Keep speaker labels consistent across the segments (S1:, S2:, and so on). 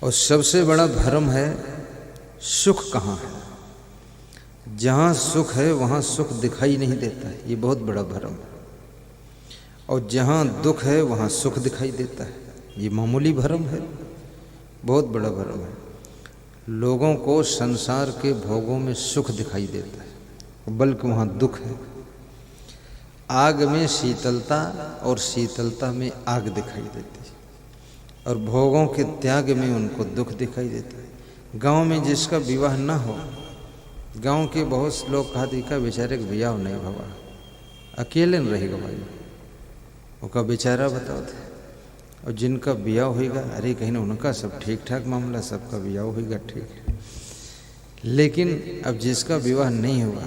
S1: और सबसे बड़ा भ्रम है सुख कहाँ है। जहाँ सुख है वहाँ सुख दिखाई नहीं देता है, ये बहुत बड़ा भ्रम है। और जहाँ दुख है वहाँ सुख दिखाई देता है, ये मामूली भ्रम है, बहुत बड़ा भ्रम है। लोगों को संसार के भोगों में सुख दिखाई देता है, बल्कि वहाँ दुख है। आग में शीतलता और शीतलता में आग दिखाई देती है, और भोगों के त्याग में उनको दुख दिखाई देता है। गांव में जिसका विवाह ना हो, गांव के बहुत लोग कहा देखा बेचारे का विवाह नहीं भवा, अकेले न रहेगा भाई, उनका बेचारा बताओ थे। और जिनका ब्याह होगा, अरे कहीं ना उनका सब ठीक ठाक मामला, सबका ब्याह होगा ठीक है। लेकिन अब जिसका विवाह नहीं हुआ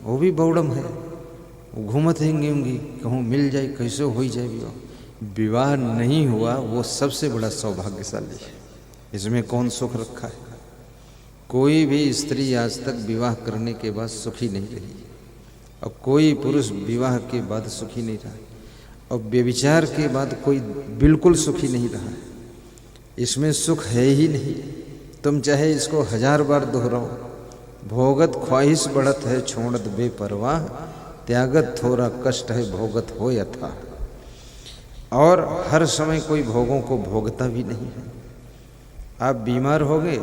S1: वो भी बौड़म है, वो घूमत होंगी कहूँ मिल जाए, कैसे हो जाए विवाह। विवाह नहीं हुआ वो सबसे बड़ा सौभाग्यशाली है, इसमें कौन सुख रखा है। कोई भी स्त्री आज तक विवाह करने के बाद सुखी नहीं रही, और कोई पुरुष विवाह के बाद सुखी नहीं रहा, और व्यभिचार के बाद कोई बिल्कुल सुखी नहीं रहा। इसमें सुख है ही नहीं। तुम चाहे इसको 1000 बार दोहराओ, भोगत ख्वाहिश बढ़त है छोड़त बेपरवाह, त्यागत थोड़ा कष्ट है भोगत हो यथा। और हर समय कोई भोगों को भोगता भी नहीं है। आप बीमार हो गए,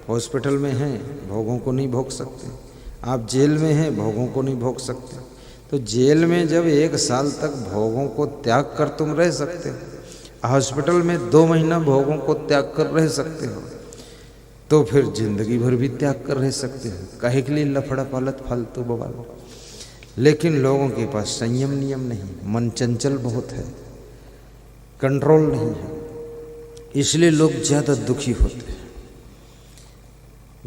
S1: हॉस्पिटल में हैं, भोगों को नहीं भोग सकते। आप जेल में हैं, भोगों को नहीं भोग सकते। तो जेल में जब 1 साल तक भोगों को त्याग कर तुम रह सकते हो, हॉस्पिटल में 2 महीना भोगों को त्याग कर रह सकते हो, तो फिर जिंदगी भर भी त्याग कर रह सकते हो। काहे के लिए लफड़ा पालत फालतू बवाल। लेकिन लोगों के पास संयम नियम नहीं, मन चंचल बहुत है, कंट्रोल नहीं है, इसलिए लोग ज़्यादा दुखी होते हैं।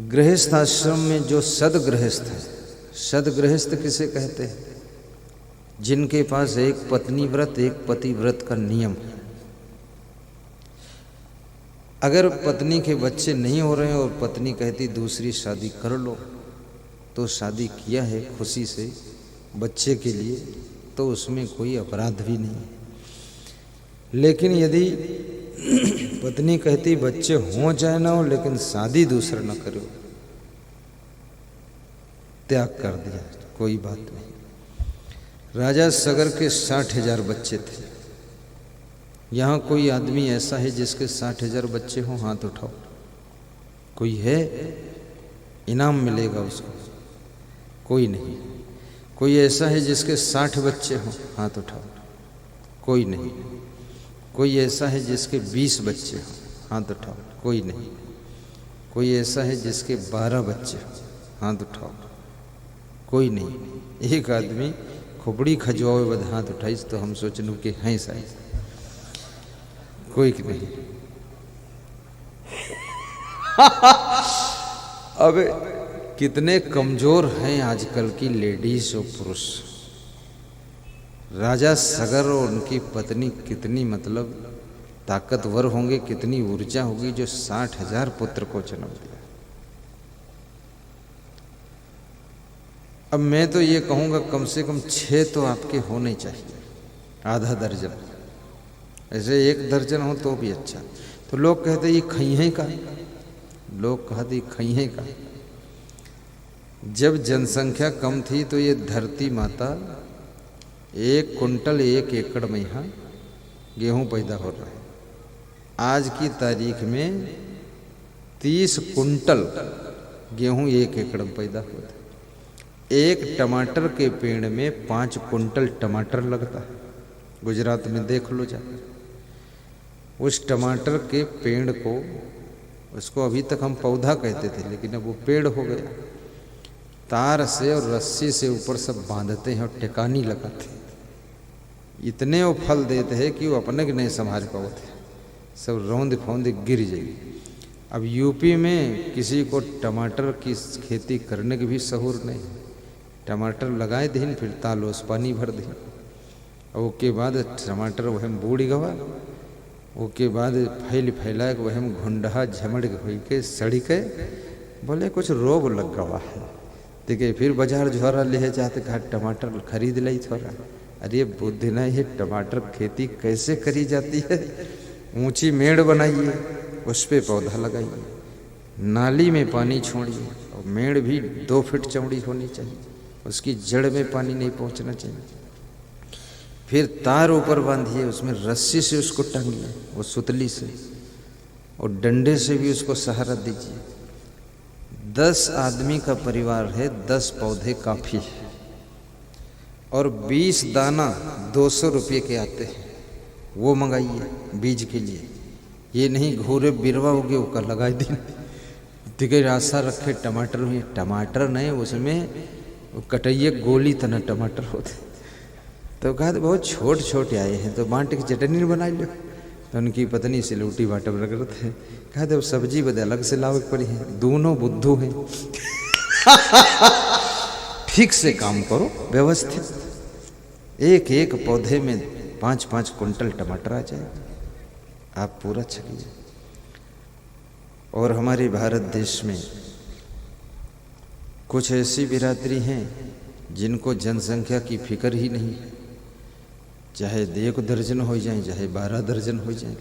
S1: गृहस्थ आश्रम में जो सदगृहस्थ है, सदगृहस्थ किसे कहते हैं? जिनके पास एक पत्नी व्रत एक पति व्रत का नियम है। अगर पत्नी के बच्चे नहीं हो रहे हैं और पत्नी कहती दूसरी शादी कर लो, तो शादी किया है खुशी से बच्चे के लिए, तो उसमें कोई अपराध भी नहीं है। लेकिन यदि पत्नी कहती बच्चे हो चाहे ना हो लेकिन शादी दूसरा न करो, त्याग कर दिया, कोई बात नहीं। राजा सगर के 60,000 बच्चे थे। यहाँ कोई आदमी ऐसा है जिसके 60,000 बच्चे हों? हाथ उठाओ। कोई है? इनाम मिलेगा उसको? कोई नहीं। कोई ऐसा है जिसके 60 बच्चे हों? हाथ उठाओ। कोई नहीं। कोई ऐसा है जिसके 20 बच्चे हों? हाथ उठाओ। कोई नहीं। कोई ऐसा है जिसके 12 बच्चे हों? हाथ उठाओ। कोई नहीं। एक आदमी खोपड़ी खजुआवे बद हाथ उठाइस तो हम सोचनू कि हैं शायद, कोई नहीं। अब कितने कमजोर हैं आजकल की लेडीज और पुरुष। राजा सगर और उनकी पत्नी कितनी मतलब ताकतवर होंगे, कितनी ऊर्जा होगी जो 60,000 पुत्र को जन्म दिया। अब मैं तो ये कहूँगा कम से कम 6 तो आपके होने चाहिए, आधा दर्जन। ऐसे 1 दर्जन हो तो भी अच्छा। तो लोग कहते ये खइहें का, लोग कहते खइहें का। जब जनसंख्या कम थी तो ये धरती माता 1 कुंटल 1 एकड़ में यहाँ गेहूं पैदा हो रहा है। आज की तारीख में 30 कुंटल गेहूं 1 एकड़ में पैदा होता है। एक टमाटर के पेड़ में 5 कुंटल टमाटर लगता है। गुजरात में देख लो जाकर। उस टमाटर के पेड़ को, उसको अभी तक हम पौधा कहते थे लेकिन अब वो पेड़ हो गया। तार से और रस्सी से ऊपर सब बांधते हैं और टिकानी लगाते हैं। इतने वो फल देते हैं कि वो अपने के नहीं संभाल पाते, सब रौंद फौंद गिर जाएगी। अब यूपी में किसी को टमाटर की खेती करने की भी सहूर नहीं। टमाटर लगाए दिन, फिर तालोस पानी भर दिन, और उसके बाद टमाटर वह बूढ़ गवा, उसके बाद फैला के वह घुंडहा झमड़ हो के सड़ी के बोले कुछ रोग लग गवा है। देखिए फिर बाजार झोरा ले जाते कहा टमाटर खरीद ली थोड़ा। अरे बुद्धि नहीं है, टमाटर खेती कैसे करी जाती है? ऊंची मेड़ बनाइए, उस पे पौधा लगाइए। नाली में पानी छोड़िए, और मेड़ भी 2 फीट चौड़ी होनी चाहिए, उसकी जड़ में पानी नहीं पहुंचना चाहिए। फिर तार ऊपर बांधिए, उसमें रस्सी से उसको टांगिए, वो सुतली से, और डंडे से भी उसको सहारा दीजिए। 10 आदमी का परिवार है, 10 पौधे काफ़ी है। और 20 दाना 200 रुपये के आते हैं, वो मंगाइए बीज के लिए। ये नहीं घूरे बिरवा होगे वो लगा दी दिखे आशा रखे टमाटर में, टमाटर नहीं, उसमें कटैये गोली तना टमाटर होते। तो कहा तो बहुत छोट छोटे आए हैं, तो बांट की चटनी बना लो। तो उनकी पत्नी से लूटी बाटम रगड़ थे। कहा तो सब्जी बदे अलग से लावे पड़ी है, दोनों बुद्धू हैं। ठीक से काम करो, व्यवस्थित। एक एक पौधे में 5-5 कुंटल टमाटर आ जाए, आप पूरा छकिए। और हमारे भारत देश में कुछ ऐसी बिरादरी हैं जिनको जनसंख्या की फिक्र ही नहीं है, चाहे 1 दर्जन हो जाए, चाहे 12 दर्जन हो जाए।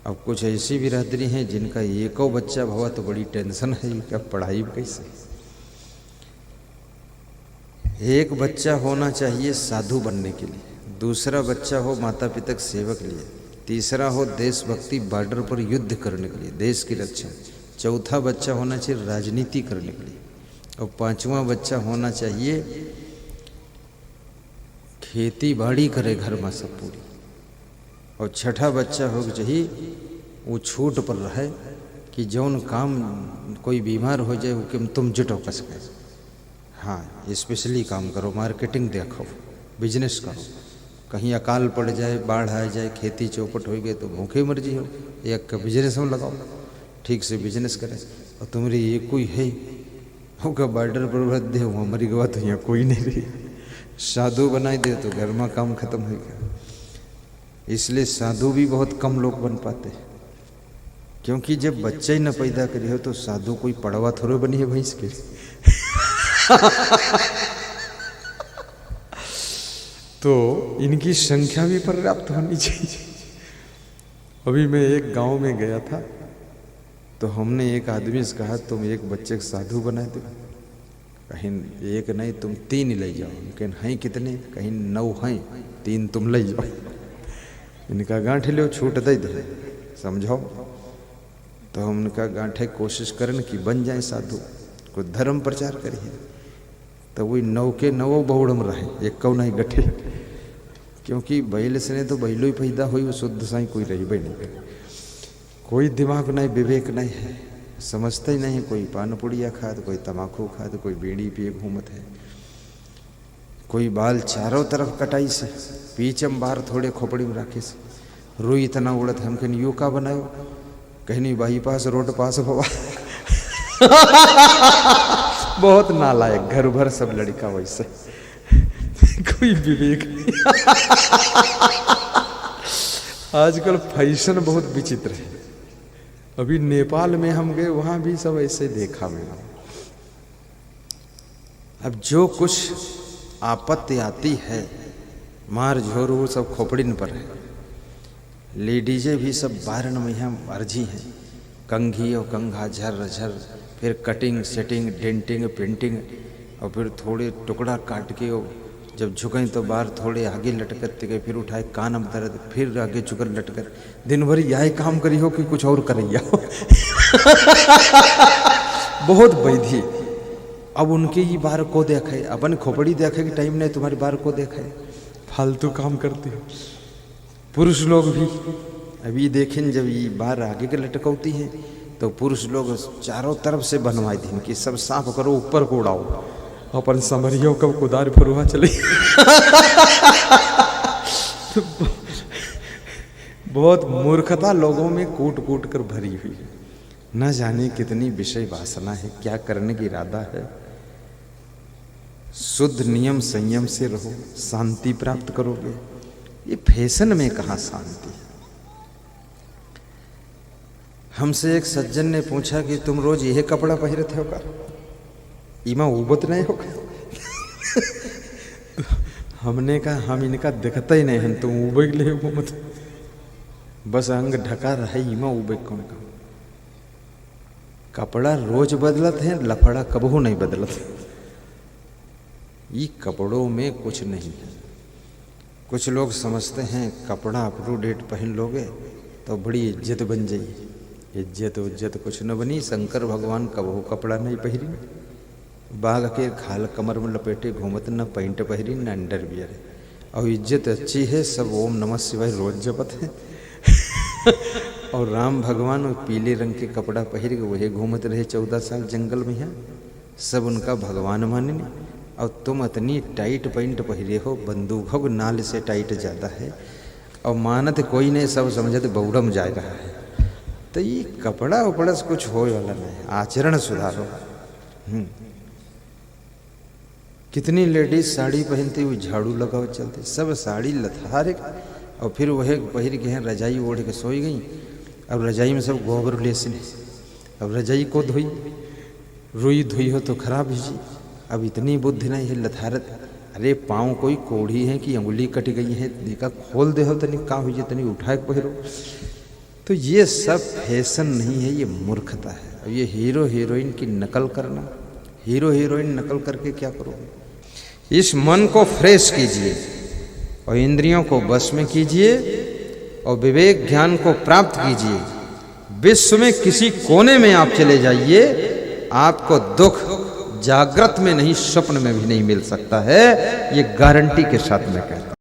S1: अब कुछ ऐसी बिरादरी हैं जिनका 1 बच्चा हुआ तो बड़ी टेंशन है कि अब पढ़ाई कैसे। 1 बच्चा होना चाहिए साधु बनने के लिए, दूसरा बच्चा हो माता पिता के सेवक के लिए, तीसरा हो देशभक्ति, बॉर्डर पर युद्ध करने के लिए, देश की रक्षा, चौथा बच्चा होना चाहिए राजनीति करने के लिए, और 5वां बच्चा होना चाहिए खेती बाड़ी करे घर में सब पूरी, और 6ठा बच्चा हो चाहिए वो छूट पर रहे कि जौन काम कोई बीमार हो जाए वो कि तुम जुटो कस के। हाँ, स्पेशली काम करो, मार्केटिंग देखो, बिजनेस करो। कहीं अकाल पड़ जाए, बाढ़ आ जाए, खेती चौपट हो गई तो भूखे मर जी हो, एक बिजनेस में लगाओ, ठीक से बिजनेस करें। और तुम्हारी ये कोई है होगा बॉर्डर पर वृद्ध है, वहाँ मरी गवा तो यहाँ कोई नहीं रही, साधु बनाई दे तो घर में काम खत्म हो गया। इसलिए साधु भी बहुत कम लोग बन पाते हैं, क्योंकि जब बच्चा ही न पैदा करी हो तो साधु कोई पड़वा थोड़े बनी है भैंस के। तो इनकी संख्या भी पर्याप्त होनी चाहिए। अभी मैं एक गांव में गया था, तो हमने एक आदमी से कहा तुम एक बच्चे को साधु बना दो। कहीं 1 नहीं तुम 3 ही ले जाओ। कहीं हैं कितने? कहीं 9 हैं, 3 तुम ले जाओ। इनका गांठ लो, छूट दे दे, समझो। तो हमने कहा गांठे कोशिश करन कि बन जाए साधु, कुछ धर्म प्रचार करिए। तो वही 9 के 9 बहुड़म रहे, 1 नहीं गठे, क्योंकि बैल से ने तो बैलो ही पैदा हुई, वो शुद्ध साई कोई रही भाई नहीं, कोई दिमाग नहीं, विवेक नहीं है, समझते ही नहीं। कोई पान पुड़िया खाद, कोई तमाकू खाद, कोई बीड़ी पिए घूमत है, कोई बाल चारों तरफ कटाई से, पीछम बाहर थोड़े खोपड़ी में राखे से, रुई इतना उड़त। हम कहीं यू का बनायो, कहीं नहीं बाई पास रोड पास भवा। बहुत नालायक, घर भर सब लड़का वैसे, कोई विवेक नहीं। आजकल फैशन बहुत विचित्र है। अभी नेपाल में हम गए, वहां भी सब ऐसे देखा मैंने। अब जो कुछ आपत्ति आती है, मार झोर वो सब खोपड़िन पर है। लेडीजें भी सब 12 महीना अर्जी हैं, कंघी और कंघा, झर झर, फिर कटिंग सेटिंग, डेंटिंग पेंटिंग, और फिर थोड़े टुकड़ा काट के और जब झुकें तो बाहर थोड़े आगे लटकते गए, फिर उठाए कान में दर्द, फिर आगे झुकर लटकर, दिन भर यही काम करी हो कि कुछ और करैया हो। बहुत वैधी। अब उनके ही बार को देखे, अपन खोपड़ी देखे कि टाइम नहीं, तुम्हारी बार को देखे, फालतू काम करते हो। पुरुष लोग भी अभी देखें, जब ये बार आगे के लटकौती है तो पुरुष लोग चारों तरफ से बनवाई थी कि सब साफ करो, ऊपर को उड़ाओ, अपन समरियों का कुदार फरुआ चले। तो बहुत मूर्खता लोगों में कूट कूट कर भरी हुई है। न जाने कितनी विषय वासना है, क्या करने की इरादा है। शुद्ध नियम संयम से रहो, शांति प्राप्त करोगे। ये फैशन में कहाँ शांति है। हमसे एक सज्जन ने पूछा कि तुम रोज यह कपड़ा पहनते हो का, इमा उबत नहीं होगा। हमने कहा हम इनका दिखता ही नहीं है, तुम उबे ले मत, बस अंग ढका रहे, इमा उबे कौन का। कपड़ा रोज बदलत है, लफड़ा कबहू नहीं बदलत। ये कपड़ों में कुछ नहीं है। कुछ लोग समझते हैं कपड़ा अप टू डेट पहन लोगे तो बड़ी इज्जत बन जाएगी। इज्जत उज्जत कुछ न बनी। शंकर भगवान कबहू कपड़ा नहीं पहरी, बाघ के खाल कमर में लपेटे घूमत, न पैंट पहरी न अंडरवियर। और इज्जत अच्छी है, सब ओम नमः शिवाय रोज जपत है। और राम भगवान वो पीले रंग के कपड़ा पहर के वही घूमत रहे 14 साल जंगल में। यहाँ सब उनका भगवान माने। और तुम इतनी टाइट पैंट पहरे हो, बंदूक हो नाल से टाइट ज़्यादा है, और मानत कोई नहीं, सब समझत बौड़म जा रहा है। तो ये कपड़ा उपड़ा से कुछ हो वाला नहीं, आचरण सुधारो। कितनी लेडीज साड़ी पहनती हुई झाड़ू लगाओ चलते, सब साड़ी लथारे और फिर वह पहर के हैं रजाई ओढ़ के सोई गई। अब रजाई में सब गोबर लेसिन, अब रजाई को धोई, रुई धोई हो तो खराब ही। अब इतनी बुद्धि नहीं है लथारत। अरे पाँव कोई कोढ़ी है कि अंगुली कट गई है, देखा खोल दे हो तनी का हुई, तनी उठा के पहरो। तो ये सब फैशन नहीं है, ये मूर्खता है। अब ये हीरो हीरोइन की नकल करना, हीरो हीरोइन नकल करके क्या करोगे। इस मन को फ्रेश कीजिए और इंद्रियों को बस में कीजिए और विवेक ज्ञान को प्राप्त कीजिए। विश्व में किसी कोने में आप चले जाइए, आपको दुख जागृत में नहीं स्वप्न में भी नहीं मिल सकता है, ये गारंटी के साथ मैं कहता हूं।